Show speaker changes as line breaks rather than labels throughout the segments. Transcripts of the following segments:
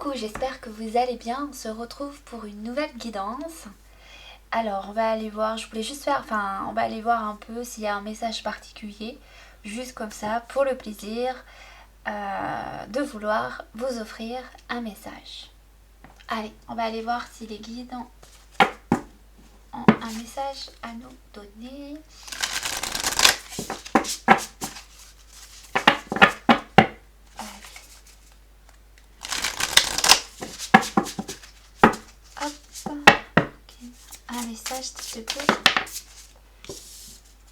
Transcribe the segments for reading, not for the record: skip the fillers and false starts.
Coucou, j'espère que vous allez bien. On se retrouve pour une nouvelle guidance. Alors, on va aller voir, je voulais juste faire, on va aller voir un peu s'il y a un message particulier, juste comme ça, pour le plaisir de vouloir vous offrir un message. Allez, on va aller voir si les guides ont un message à nous donner. Un message s'il te plaît.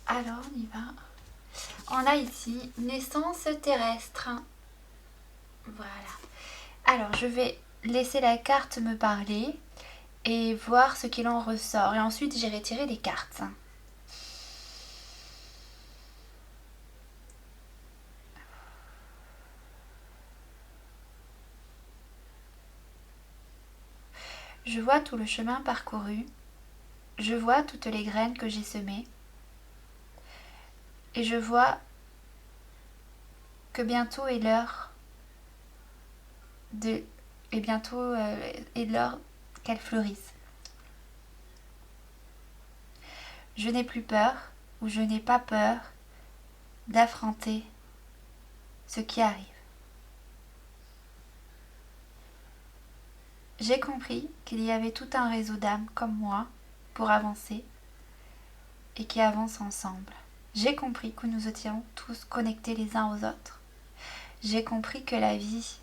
Alors on y va. On a ici naissance terrestre. Voilà. Alors je vais laisser la carte me parler et voir ce qu'il en ressort. Et ensuite j'irai tirer des cartes. Je vois tout le chemin parcouru. Je vois toutes les graines que j'ai semées. Et je vois que bientôt est l'heure est l'heure qu'elles fleurissent. Je n'ai plus peur, ou je n'ai pas peur d'affronter ce qui arrive. J'ai compris qu'il y avait tout un réseau d'âmes comme moi pour avancer et qui avancent ensemble. J'ai compris que nous étions tous connectés les uns aux autres. J'ai compris que la vie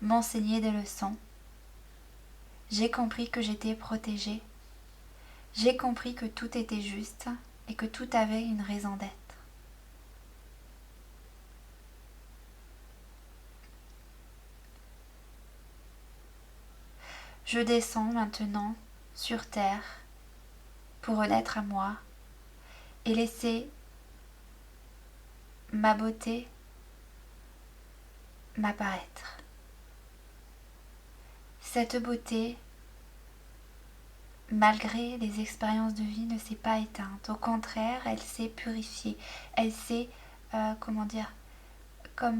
m'enseignait des leçons. J'ai compris que j'étais protégée. J'ai compris que tout était juste et que tout avait une raison d'être. Je descends maintenant sur terre pour renaître à moi et laisser ma beauté m'apparaître. Cette beauté, malgré les expériences de vie, ne s'est pas éteinte. Au contraire, elle s'est purifiée. Elle s'est, comme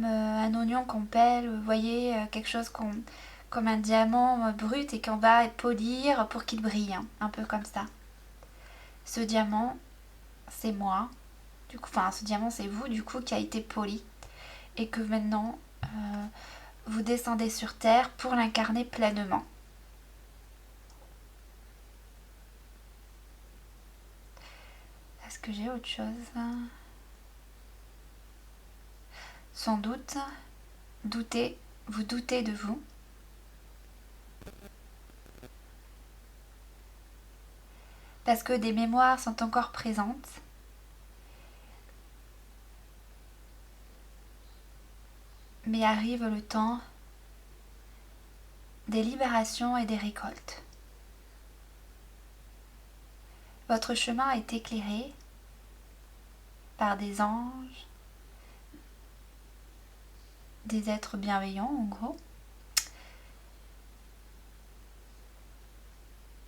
un oignon qu'on pèle, vous voyez, quelque chose comme un diamant brut et qu'on va polir pour qu'il brille, hein, un peu comme ça. Ce diamant, c'est moi, ce diamant c'est vous du coup qui a été poli et que maintenant vous descendez sur terre pour l'incarner pleinement. Est-ce que j'ai autre chose? Sans doute, vous doutez de vous. Parce que des mémoires sont encore présentes. Mais arrive le temps des libérations et des récoltes. Votre chemin est éclairé par des anges, des êtres bienveillants en gros.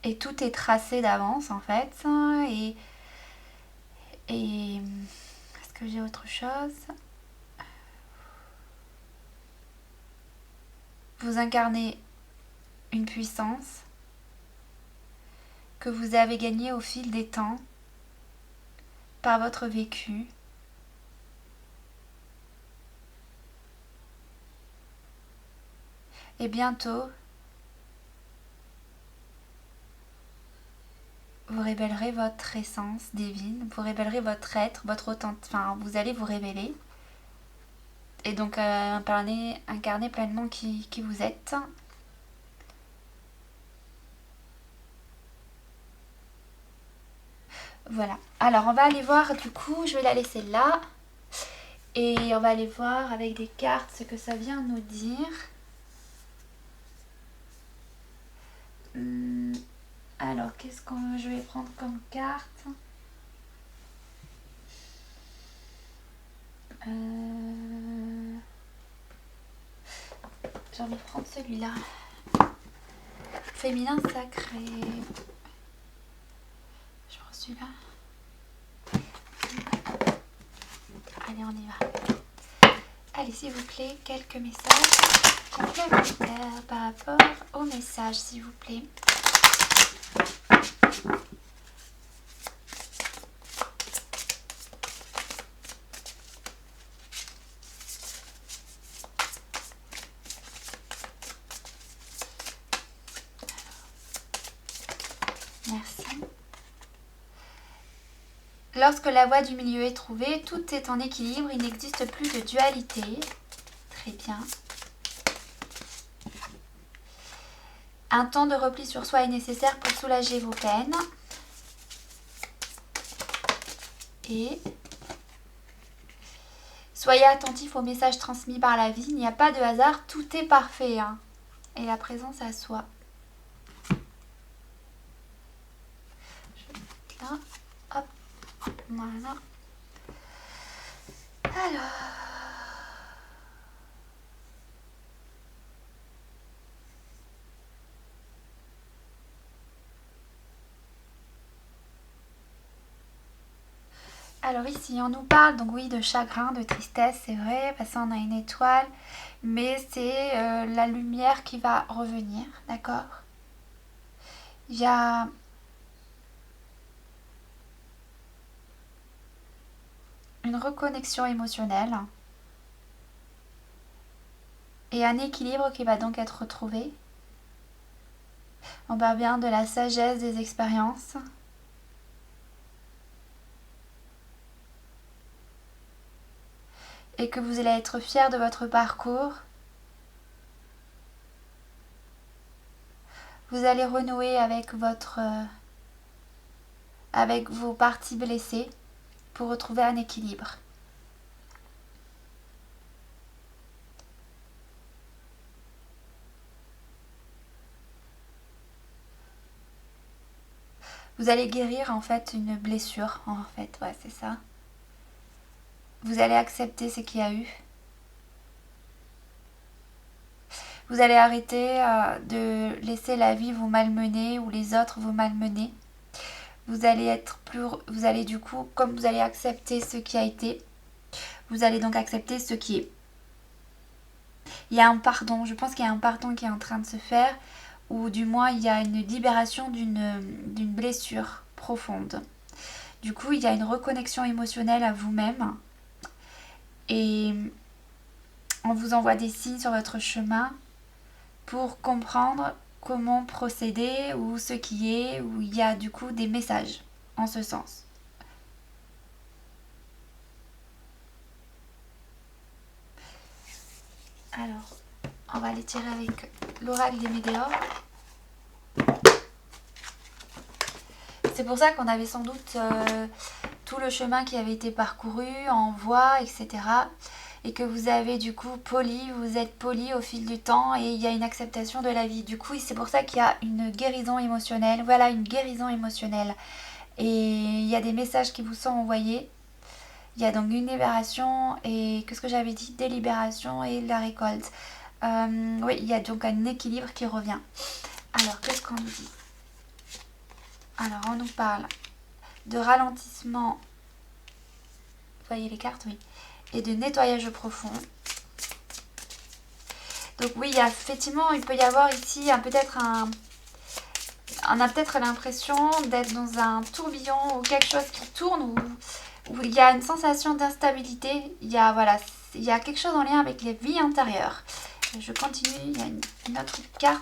Et tout est tracé d'avance en fait. Et est-ce que j'ai autre chose? Vous incarnez une puissance que vous avez gagnée au fil des temps par votre vécu. Et bientôt, vous révélerez votre essence divine, vous révélerez votre être, vous allez vous révéler. Et donc incarner pleinement qui vous êtes. Voilà. Alors on va aller voir du coup, je vais la laisser là. Et on va aller voir avec des cartes ce que ça vient nous dire. Alors qu'est-ce que je vais prendre comme carte? J'ai envie de prendre celui-là. Féminin sacré. Je prends celui-là. Allez, on y va. Allez, s'il vous plaît, quelques messages complémentaires par rapport au message, s'il vous plaît. Merci. Lorsque la voie du milieu est trouvée, tout est en équilibre, il n'existe plus de dualité. Très bien. Un temps de repli sur soi est nécessaire pour soulager vos peines. Et soyez attentifs aux messages transmis par la vie. Il n'y a pas de hasard, tout est parfait. Hein. Et la présence à soi. Là, hop, voilà. Alors ici, on nous parle donc oui de chagrin, de tristesse, c'est vrai, parce qu'on a une étoile, mais c'est la lumière qui va revenir, d'accord? Il y a une reconnexion émotionnelle et un équilibre qui va donc être retrouvé. On parle bien de la sagesse des expériences. Et que vous allez être fiers de votre parcours. Vous allez renouer avec avec vos parties blessées pour retrouver un équilibre. Vous allez guérir en fait une blessure, en fait, ouais, c'est ça. Vous allez accepter ce qu'il y a eu. Vous allez arrêter de laisser la vie vous malmener ou les autres vous malmener. Vous allez du coup, comme vous allez accepter ce qui a été, vous allez donc accepter ce qui est. Il y a un pardon, je pense qu'il y a un pardon qui est en train de se faire, ou du moins il y a une libération d'une blessure profonde. Du coup, il y a une reconnexion émotionnelle à vous-même et on vous envoie des signes sur votre chemin pour comprendre comment procéder ou ce qui est, où il y a du coup des messages en ce sens. Alors, on va les tirer avec l'oracle des Médéors. C'est pour ça qu'on avait sans doute tout le chemin qui avait été parcouru en voie, etc. Et que vous avez du coup vous êtes poli au fil du temps et il y a une acceptation de la vie. Du coup, c'est pour ça qu'il y a une guérison émotionnelle. Voilà, une guérison émotionnelle. Et il y a des messages qui vous sont envoyés. Il y a donc une libération et qu'est-ce que j'avais dit? Délibération et la récolte. Oui, il y a donc un équilibre qui revient. Alors, qu'est-ce qu'on nous dit? Alors, on nous parle de ralentissement. Vous voyez les cartes? Oui. Et de nettoyage profond. Donc oui, effectivement, il peut y avoir ici on a peut-être l'impression d'être dans un tourbillon ou quelque chose qui tourne où il y a une sensation d'instabilité. Il y a quelque chose en lien avec les vies intérieures. Je continue, il y a une autre carte.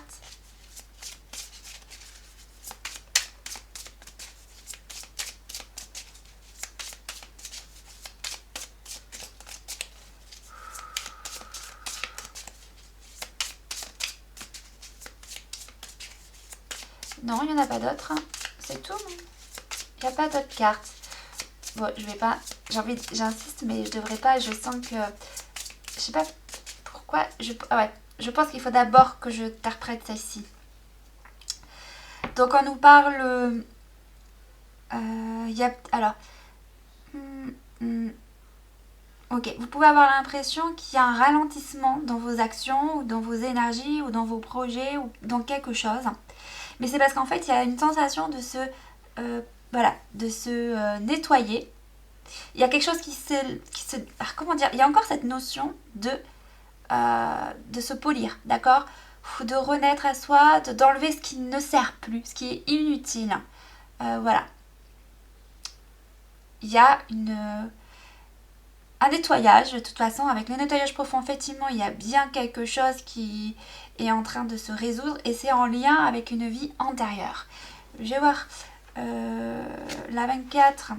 Non, il n'y en a pas d'autres. C'est tout. Il n'y a pas d'autres cartes. Bon, je vais pas... J'insiste, mais je devrais pas. Je sens que... Je sais pas pourquoi. Je pense qu'il faut d'abord que je t'interprète celle-ci. Donc, on nous parle... Alors... Ok, vous pouvez avoir l'impression qu'il y a un ralentissement dans vos actions, ou dans vos énergies, ou dans vos projets, ou dans quelque chose. Mais c'est parce qu'en fait, il y a une sensation de se nettoyer il y a quelque chose comment dire, il y a encore cette notion de se polir, d'accord, ou de renaître à soi, d'enlever ce qui ne sert plus, ce qui est inutile. Voilà. Il y a un nettoyage, de toute façon, avec le nettoyage profond, effectivement, il y a bien quelque chose qui est en train de se résoudre et c'est en lien avec une vie antérieure. Je vais voir la 24,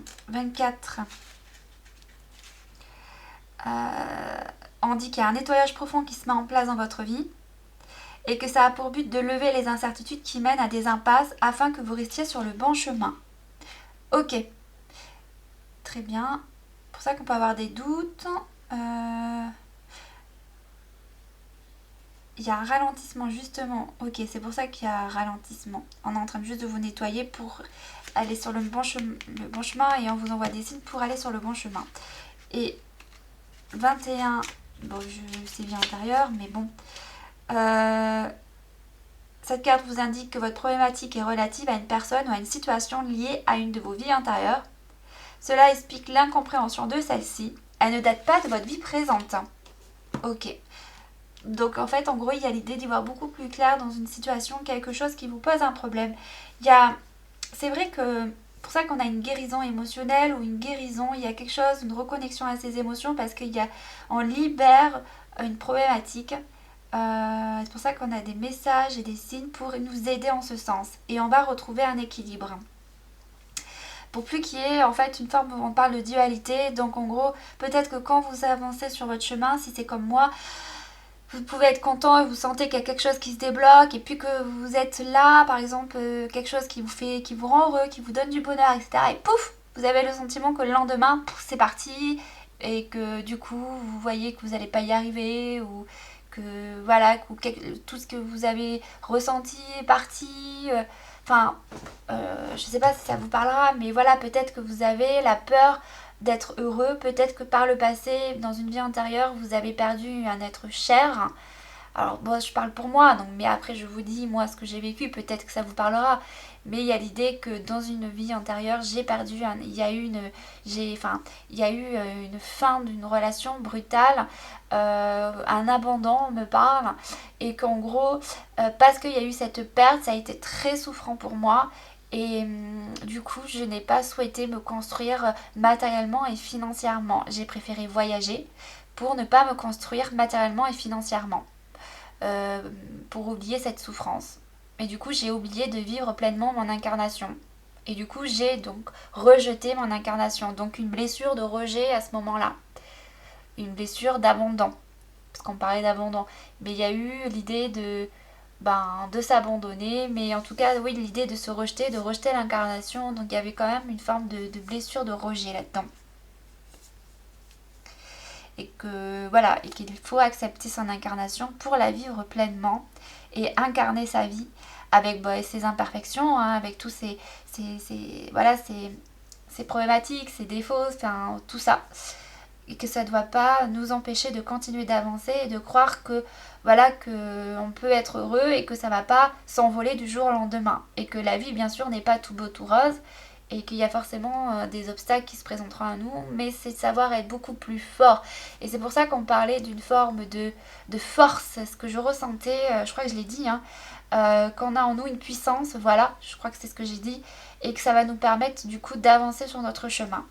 on dit qu'il y a un nettoyage profond qui se met en place dans votre vie et que ça a pour but de lever les incertitudes qui mènent à des impasses afin que vous restiez sur le bon chemin. Ok, très bien. C'est pour ça qu'on peut avoir des doutes. Il y a un ralentissement justement. Ok, c'est pour ça qu'il y a un ralentissement. On est en train juste de vous nettoyer pour aller sur le bon chemin et on vous envoie des signes pour aller sur le bon chemin. Et 21, bon, c'est vie intérieure, mais bon. Cette carte vous indique que votre problématique est relative à une personne ou à une situation liée à une de vos vies antérieures. Cela explique l'incompréhension de celle-ci. Elle ne date pas de votre vie présente. Ok. Donc en fait, en gros, il y a l'idée d'y voir beaucoup plus clair dans une situation, quelque chose qui vous pose un problème. C'est vrai que pour ça qu'on a une guérison émotionnelle ou une guérison, il y a quelque chose, une reconnexion à ses émotions parce qu'on libère une problématique. C'est pour ça qu'on a des messages et des signes pour nous aider en ce sens. Et on va retrouver un équilibre. Pour plus qu'il y ait en fait une forme où on parle de dualité. Donc en gros, peut-être que quand vous avancez sur votre chemin, si c'est comme moi, vous pouvez être content et vous sentez qu'il y a quelque chose qui se débloque et puis que vous êtes là, par exemple, quelque chose qui vous rend heureux, qui vous donne du bonheur, etc. Et pouf, vous avez le sentiment que le lendemain, pouf, c'est parti et que du coup, vous voyez que vous n'allez pas y arriver ou que voilà, tout ce que vous avez ressenti est parti. Je sais pas si ça vous parlera, mais voilà, peut-être que vous avez la peur d'être heureux, peut-être que par le passé, dans une vie antérieure, vous avez perdu un être cher. Alors bon, je parle pour moi, donc, mais après je vous dis moi ce que j'ai vécu, peut-être que ça vous parlera. Mais il y a l'idée que dans une vie antérieure, il y a eu une fin d'une relation brutale, un abandon on me parle, et qu'en gros, parce qu'il y a eu cette perte, ça a été très souffrant pour moi. Et du coup, je n'ai pas souhaité me construire matériellement et financièrement. J'ai préféré voyager pour ne pas me construire matériellement et financièrement. Pour oublier cette souffrance. Et du coup, j'ai oublié de vivre pleinement mon incarnation. Et du coup, j'ai donc rejeté mon incarnation. Donc une blessure de rejet à ce moment-là. Une blessure d'abandon. Parce qu'on parlait d'abandon. Mais il y a eu l'idée de s'abandonner. Mais en tout cas, oui, l'idée de se rejeter, de rejeter l'incarnation. Donc il y avait quand même une forme de blessure de rejet là-dedans. Et qu'il faut accepter son incarnation pour la vivre pleinement et incarner sa vie avec ses imperfections, hein, avec tous ses problématiques, ses défauts, tout ça. Et que ça ne doit pas nous empêcher de continuer d'avancer et de croire que on peut être heureux et que ça ne va pas s'envoler du jour au lendemain. Et que la vie, bien sûr, n'est pas tout beau, tout rose. Et qu'il y a forcément des obstacles qui se présenteront à nous, mais c'est de savoir être beaucoup plus fort. Et c'est pour ça qu'on parlait d'une forme de force, ce que je ressentais, je crois que je l'ai dit, qu'on a en nous une puissance, voilà, je crois que c'est ce que j'ai dit, et que ça va nous permettre du coup d'avancer sur notre chemin.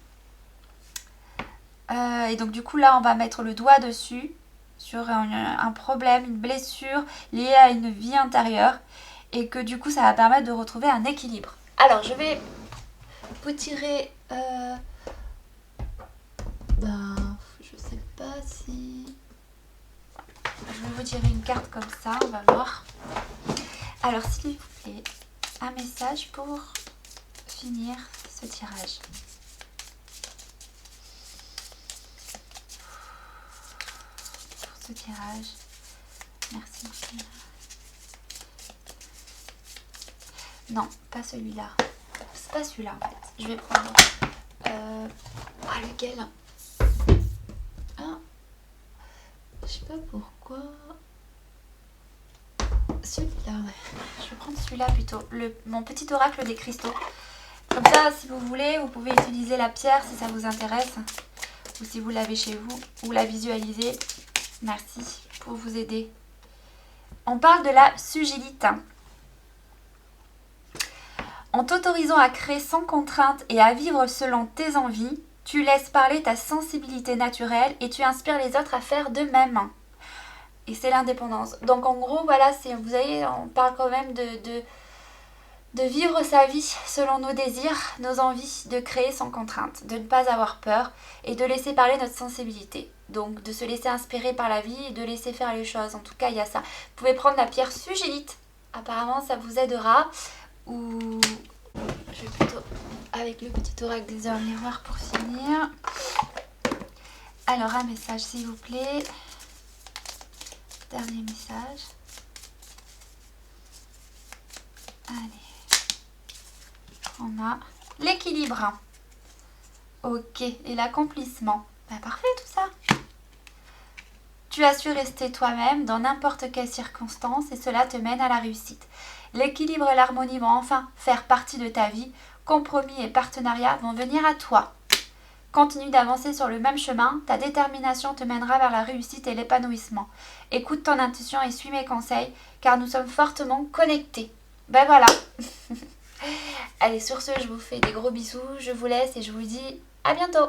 Et donc du coup là, on va mettre le doigt dessus, sur un problème, une blessure liée à une vie intérieure, et que du coup ça va permettre de retrouver un équilibre. Alors je vais vous tirer je sais pas si je vais vous tirer une carte comme ça, on va voir. Alors s'il vous plaît, un message pour finir ce tirage. Pour ce tirage, merci. Non, pas celui-là. C'est pas celui-là en fait. Je vais prendre. Lequel? Je sais pas pourquoi. Celui-là, ouais. Je vais prendre celui-là plutôt. Mon petit oracle des cristaux. Comme ça, si vous voulez, vous pouvez utiliser la pierre si ça vous intéresse. Ou si vous l'avez chez vous, ou la visualiser. Merci pour vous aider. On parle de la sugilite. En t'autorisant à créer sans contrainte et à vivre selon tes envies, tu laisses parler ta sensibilité naturelle et tu inspires les autres à faire de même. Et c'est l'indépendance. Donc en gros, voilà, vous voyez, on parle quand même de vivre sa vie selon nos désirs, nos envies, de créer sans contrainte, de ne pas avoir peur et de laisser parler notre sensibilité. Donc de se laisser inspirer par la vie et de laisser faire les choses. En tout cas, il y a ça. Vous pouvez prendre la pierre sugilite. Apparemment, ça vous aidera. Ou je vais plutôt avec le petit oracle des heures miroirs pour finir. Alors un message s'il vous plaît. Dernier message. Allez. On a l'équilibre. Ok. Et l'accomplissement. Ben, parfait tout ça. Tu as su rester toi-même dans n'importe quelle circonstance et cela te mène à la réussite. L'équilibre et l'harmonie vont enfin faire partie de ta vie. Compromis et partenariat vont venir à toi. Continue d'avancer sur le même chemin. Ta détermination te mènera vers la réussite et l'épanouissement. Écoute ton intuition et suis mes conseils car nous sommes fortement connectés. Ben voilà. Allez, sur ce, je vous fais des gros bisous. Je vous laisse et je vous dis à bientôt.